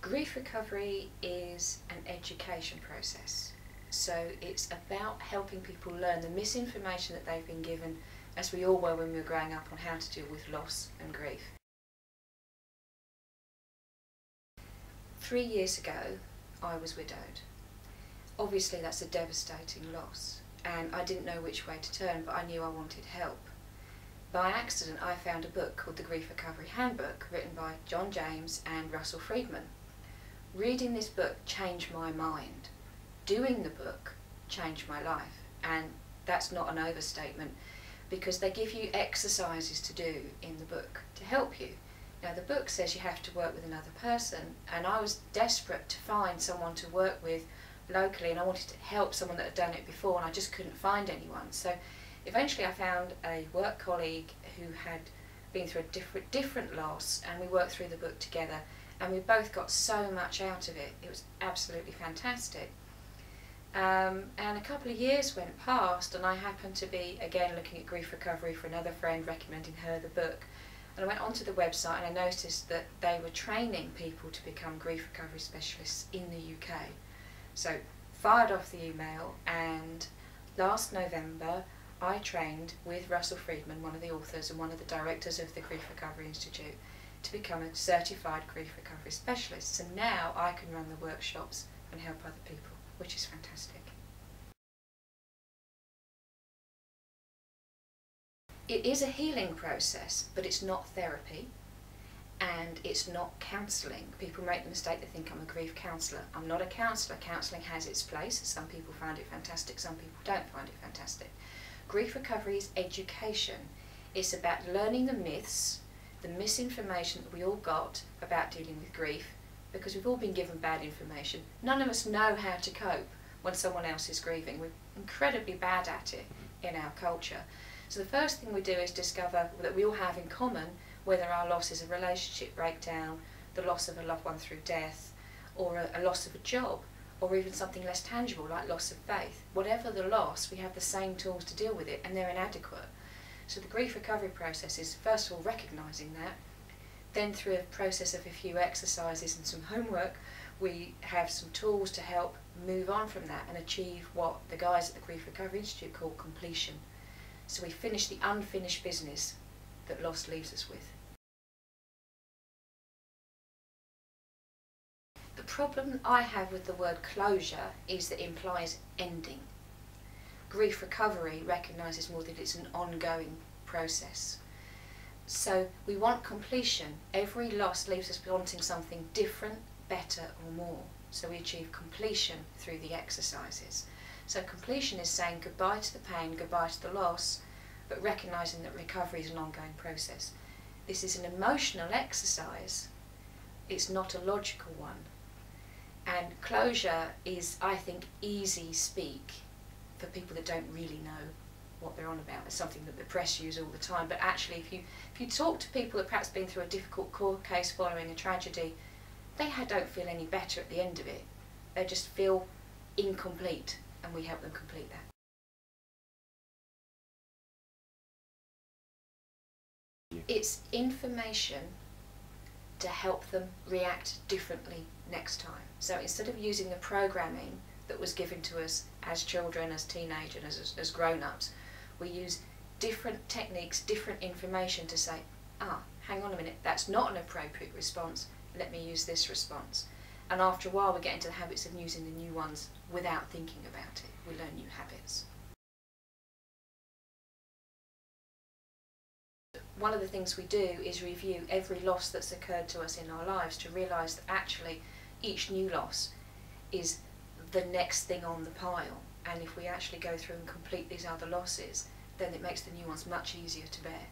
Grief recovery is an education process. So it's about helping people learn the misinformation that they've been given, as we all were when we were growing up, on how to deal with loss and grief. 3 years ago, I was widowed. Obviously that's a devastating loss, and I didn't know which way to turn, but I knew I wanted help. By accident, I found a book called The Grief Recovery Handbook, written by John James and Russell Friedman. Reading this book changed my mind. Doing the book changed my life, and that's not an overstatement, because they give you exercises to do in the book to help you. Now, the book says you have to work with another person, and I was desperate to find someone to work with locally, and I wanted to help someone that had done it before, and I just couldn't find anyone. So eventually I found a work colleague who had been through a different loss, and we worked through the book together, and we both got so much out of it. It was absolutely fantastic. And a couple of years went past, and I happened to be again looking at grief recovery for another friend, recommending her the book. And I went onto the website and I noticed that they were training people to become grief recovery specialists in the UK. So fired off the email, and last November I trained with Russell Friedman, one of the authors and one of the directors of the Grief Recovery Institute, to become a certified grief recovery specialist. So now I can run the workshops and help other people, which is fantastic. It is a healing process, but it's not therapy, and it's not counselling. People make the mistake, they think I'm a grief counsellor. I'm not a counsellor. Counselling has its place. Some people find it fantastic, some people don't find it fantastic. Grief recovery is education. It's about learning the myths, the misinformation that we all got about dealing with grief, because we've all been given bad information. None of us know how to cope when someone else is grieving. We're incredibly bad at it in our culture. So the first thing we do is discover that we all have in common, whether our loss is a relationship breakdown, the loss of a loved one through death, or a loss of a job, or even something less tangible like loss of faith. Whatever the loss, we have the same tools to deal with it, and they're inadequate. So the grief recovery process is first of all recognising that. Then through a process of a few exercises and some homework, we have some tools to help move on from that and achieve what the guys at the Grief Recovery Institute call completion. So we finish the unfinished business that loss leaves us with. The problem I have with the word closure is that it implies ending. Grief recovery recognises more that it's an ongoing process. So we want completion. Every loss leaves us wanting something different, better or more. So we achieve completion through the exercises. So completion is saying goodbye to the pain, goodbye to the loss, but recognising that recovery is an ongoing process. This is an emotional exercise. It's not a logical one. And closure is, I think, easy speak for people that don't really know what they're on about. It's something that the press use all the time, but actually if you talk to people that perhaps been through a difficult court case following a tragedy, they don't feel any better at the end of it. They just feel incomplete, and we help them complete that. It's information to help them react differently next time. So instead of using the programming that was given to us as children, as teenagers, as grown-ups, we use different techniques, different information to say, hang on a minute, that's not an appropriate response, let me use this response. And after a while we get into the habits of using the new ones without thinking about it. We learn new habits. One of the things we do is review every loss that's occurred to us in our lives to realise that actually each new loss is the next thing on the pile, and if we actually go through and complete these other losses, then it makes the new ones much easier to bear.